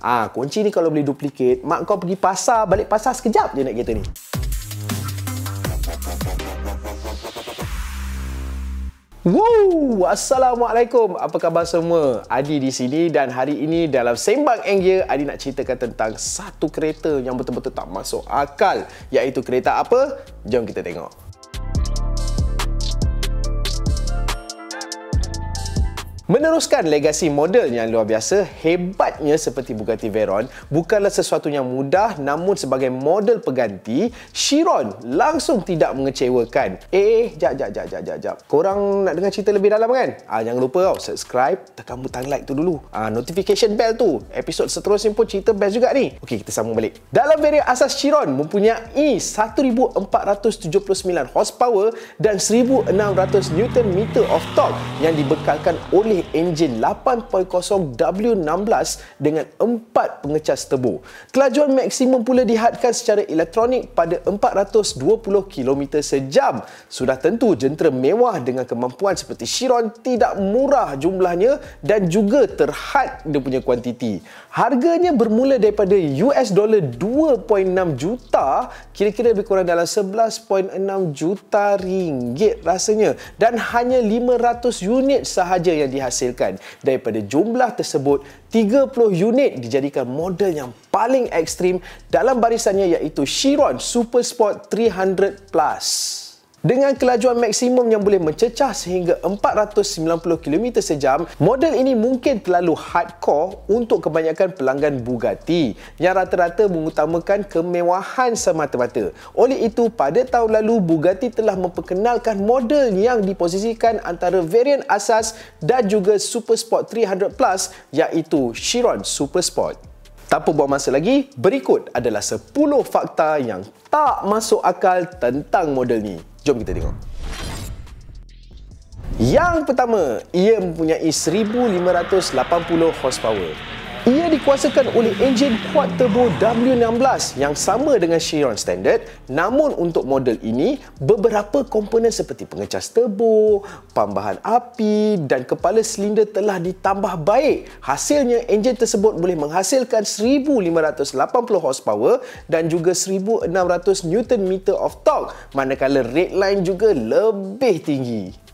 Kunci ni kalau beli duplikat, mak kau pergi pasar, balik pasar sekejap je naik kereta ni. Assalamualaikum. Apa khabar semua? Adi di sini dan hari ini dalam Sembang Enggear, Adi nak ceritakan tentang satu kereta yang betul-betul tak masuk akal. Iaitu kereta apa? Jom kita tengok. Meneruskan legasi model yang luar biasa, hebatnya seperti Bugatti Veyron bukanlah sesuatu yang mudah, namun sebagai model pengganti, Chiron langsung tidak mengecewakan. Jap. Korang nak dengar cerita lebih dalam kan? Jangan lupa subscribe, tekan butang like tu dulu. Notification bell tu. Episod seterusnya pun cerita best juga ni. Okey, kita sambung balik. Dalam varian asas, Chiron mempunyai 1479 horsepower dan 1600 Nm of torque yang dibekalkan oleh enjin 8.0 W16 dengan 4 pengecas turbo. Kelajuan maksimum pula dihadkan secara elektronik pada 420 km sejam. Sudah tentu jentera mewah dengan kemampuan seperti Chiron tidak murah jumlahnya dan juga terhad dia punya kuantiti. Harganya bermula daripada $2.6 juta, kira-kira lebih kurang dalam 11.6 juta ringgit rasanya, dan hanya 500 unit sahaja yang dihasilkan. Daripada jumlah tersebut, 30 unit dijadikan model yang paling ekstrim dalam barisannya, iaitu Chiron Super Sport 300 Plus. Dengan kelajuan maksimum yang boleh mencecah sehingga 490 km sejam, model ini mungkin terlalu hardcore untuk kebanyakan pelanggan Bugatti yang rata-rata mengutamakan kemewahan semata-mata. Oleh itu, pada tahun lalu Bugatti telah memperkenalkan model yang diposisikan antara varian asas dan juga Super Sport 300 Plus, iaitu Chiron Super Sport. Tanpa buang masa lagi, berikut adalah 10 fakta yang tak masuk akal tentang model ni. Jom kita tengok. Yang pertama, ia mempunyai 1580 horsepower. Ia dikuasakan oleh enjin quad turbo W16 yang sama dengan Chiron standard, namun untuk model ini, beberapa komponen seperti pengecas turbo, pambahan api dan kepala silinder telah ditambah baik. Hasilnya, enjin tersebut boleh menghasilkan 1580 horsepower dan juga 1600 Nm of torque, manakala rate line juga lebih tinggi.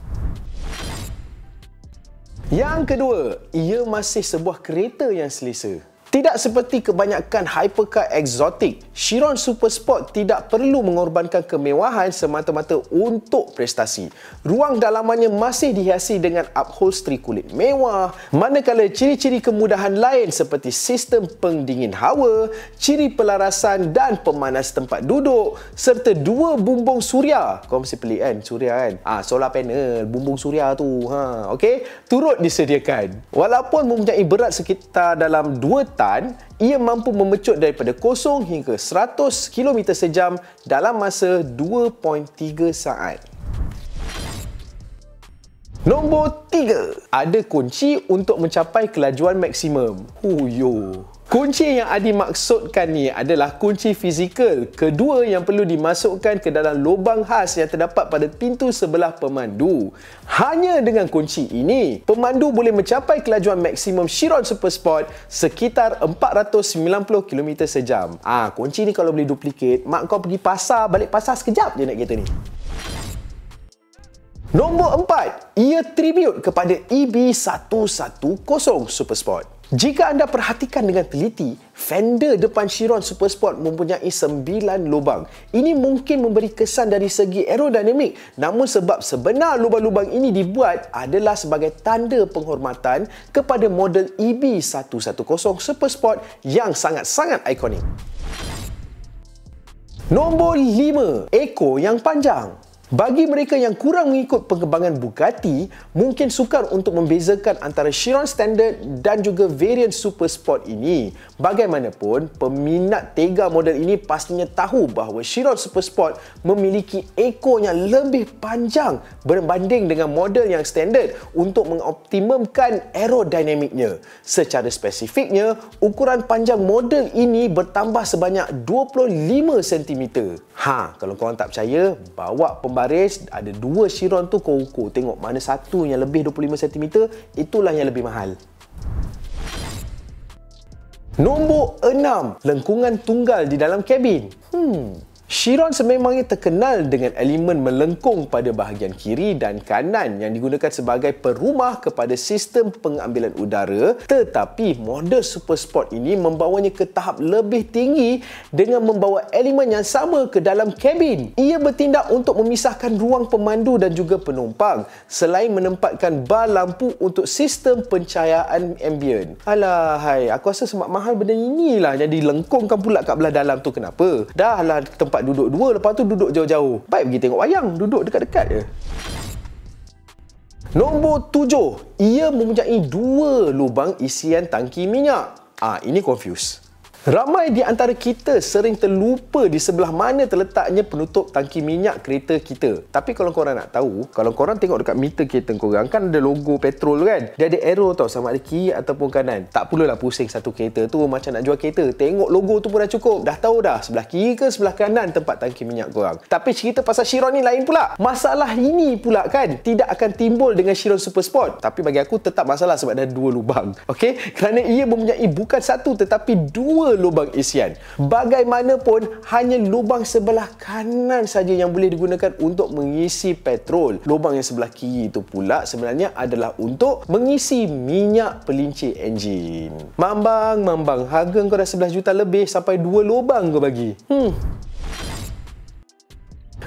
Yang kedua, ia masih sebuah kereta yang selesa. Tidak seperti kebanyakan hypercar eksotik, Chiron Super Sport tidak perlu mengorbankan kemewahan semata-mata untuk prestasi. Ruang dalamannya masih dihiasi dengan upholstery kulit mewah, manakala ciri-ciri kemudahan lain seperti sistem pendingin hawa, ciri pelarasan dan pemanas tempat duduk, serta 2 bumbung suria. Kau mesti pelik kan, suria kan? Solar panel, bumbung suria tu. Okey, turut disediakan. Walaupun mempunyai berat sekitar dalam 2 tan, ia mampu memecut daripada 0 hingga 100 km sejam dalam masa 2.3 saat. Nombor 3. Ada kunci untuk mencapai kelajuan maksimum. Kunci yang Adi maksudkan ni adalah kunci fizikal. Kedua yang perlu dimasukkan ke dalam lubang khas yang terdapat pada pintu sebelah pemandu. Hanya dengan kunci ini, pemandu boleh mencapai kelajuan maksimum Chiron Super Sport sekitar 490 km sejam. Kunci ni kalau beli duplikat, mak kau pergi pasar, balik pasar sekejap je naik kereta ni. Nombor 4. Ia tribute kepada EB110 Super Sport. Jika anda perhatikan dengan teliti, fender depan Chiron Super Sport mempunyai 9 lubang. Ini mungkin memberi kesan dari segi aerodinamik, namun sebab sebenar lubang-lubang ini dibuat adalah sebagai tanda penghormatan kepada model EB110 Super Sport yang sangat-sangat ikonik. Nombor 5. Ekor yang panjang. Bagi mereka yang kurang mengikut perkembangan Bugatti, mungkin sukar untuk membezakan antara Chiron Standard dan juga varian Super Sport ini. Bagaimanapun, peminat tega model ini pastinya tahu bahawa Chiron Super Sport memiliki ekor yang lebih panjang berbanding dengan model yang standard untuk mengoptimumkan aerodinamiknya. Secara spesifiknya, ukuran panjang model ini bertambah sebanyak 25 cm. Kalau korang tak percaya, bawa pembaris, ada 2 Chiron tu, kau ukur. Tengok mana satu yang lebih 25 cm, itulah yang lebih mahal. Nombor 6, lengkungan tunggal di dalam kabin. Chiron sememangnya terkenal dengan elemen melengkung pada bahagian kiri dan kanan yang digunakan sebagai perumah kepada sistem pengambilan udara, tetapi model Super Sport ini membawanya ke tahap lebih tinggi dengan membawa elemen yang sama ke dalam kabin. Ia bertindak untuk memisahkan ruang pemandu dan juga penumpang selain menempatkan bar lampu untuk sistem pencahayaan ambient. Alahai, aku rasa semak mahal benda inilah yang dilengkungkan pula kat belah dalam tu. Kenapa? Dah lah tempat duduk dua, lepas tu duduk jauh-jauh. Baik pergi tengok wayang, duduk dekat-dekat je. Nombor 7, ia mempunyai 2 lubang isian tangki minyak. Ini confuse. Ramai di antara kita sering terlupa di sebelah mana terletaknya penutup tangki minyak kereta kita. Tapi kalau korang nak tahu, kalau korang tengok dekat meter kereta korang, kan ada logo petrol kan? Dia ada arrow tau, sama ada kiri ataupun kanan. Tak perlulah pusing satu kereta tu macam nak jual kereta. Tengok logo tu pun dah cukup. Dah tahu dah sebelah kiri ke sebelah kanan tempat tangki minyak korang. Tapi cerita pasal Chiron ni lain pula. Masalah ini pula kan tidak akan timbul dengan Chiron Super Sport. Tapi bagi aku tetap masalah sebab ada 2 lubang. Okey? Kerana ia mempunyai bukan satu tetapi 2 lubang isian. Bagaimanapun, hanya lubang sebelah kanan saja yang boleh digunakan untuk mengisi petrol. Lubang yang sebelah kiri itu pula sebenarnya adalah untuk mengisi minyak pelincir enjin. Mambang, harga kau dah 11 juta lebih sampai 2 lubang kau bagi.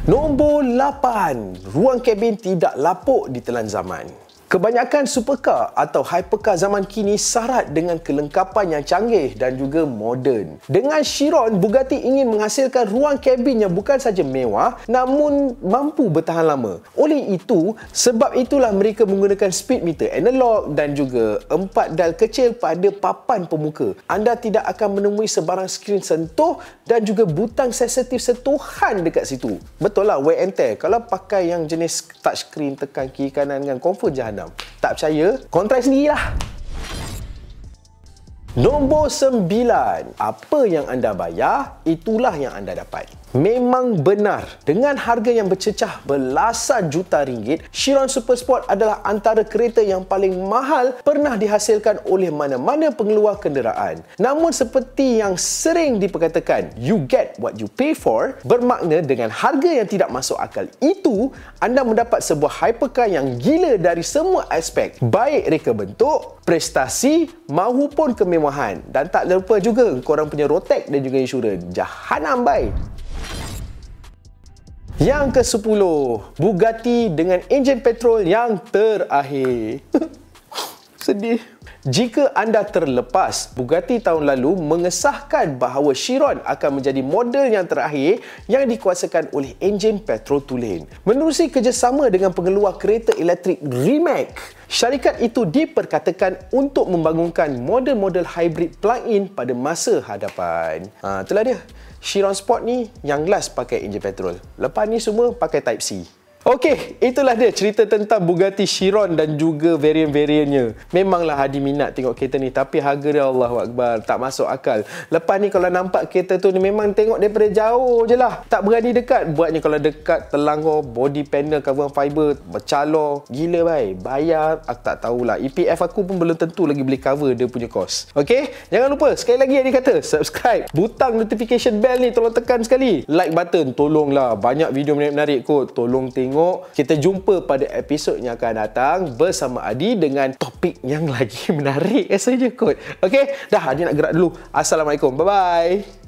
Nombor 8, ruang kabin tidak lapuk ditelan zaman. Kebanyakan supercar atau hypercar zaman kini syarat dengan kelengkapan yang canggih dan juga moden. Dengan Chiron, Bugatti ingin menghasilkan ruang kabin yang bukan saja mewah namun mampu bertahan lama. Oleh itu, sebab itulah mereka menggunakan speed meter analog dan juga 4 dial kecil pada papan pemuka. Anda tidak akan menemui sebarang skrin sentuh dan juga butang sensitif sentuhan dekat situ. Betul lah, wear and tear. Kalau pakai yang jenis touchscreen tekan kiri kanan dengan confirm jahanam. Tak percaya? Kontrak sendirilah. Nombor 9. Apa yang anda bayar, itulah yang anda dapat. Memang benar, dengan harga yang bercecah belasan juta ringgit, Chiron Super Sport adalah antara kereta yang paling mahal pernah dihasilkan oleh mana-mana pengeluar kenderaan. Namun seperti yang sering diperkatakan, you get what you pay for, bermakna dengan harga yang tidak masuk akal itu, anda mendapat sebuah hypercar yang gila dari semua aspek, baik reka bentuk, prestasi maupun kemewahan. Dan tak lupa juga korang punya rotek dan juga insurans. Jahanam bye. Yang ke-10, Bugatti dengan enjin petrol yang terakhir. Sedih. Jika anda terlepas, Bugatti tahun lalu mengesahkan bahawa Chiron akan menjadi model yang terakhir yang dikuasakan oleh enjin petrol tulen. Menerusi kerjasama dengan pengeluar kereta elektrik Rimac, syarikat itu diperkatakan untuk membangunkan model-model hybrid plug-in pada masa hadapan. Itulah dia. Chiron Sport ni yang last pakai enjin petrol. Lepas ni semua pakai Type C. Okey, itulah dia cerita tentang Bugatti Chiron dan juga varian-variannya. Memanglah Hadi minat tengok kereta ni, tapi harga dia Allahu Akbar, tak masuk akal. Lepas ni kalau nampak kereta tu ni memang tengok daripada jauh je lah. Tak berani dekat. Buatnya kalau dekat terlanggar body panel carbon fiber, bercalor. Gila bai. Bayar, aku tak tahulah. EPF aku pun belum tentu lagi boleh cover dia punya kos. Okey, jangan lupa sekali lagi yang dikata, subscribe. Butang notification bell ni tolong tekan sekali. Like button, tolonglah. Banyak video menarik-menarik kot. Tolong tengok. Kita jumpa pada episod yang akan datang bersama Adi dengan topik yang lagi menarik rasanya kot. Okey, dah Adi nak gerak dulu. Assalamualaikum. Bye-bye.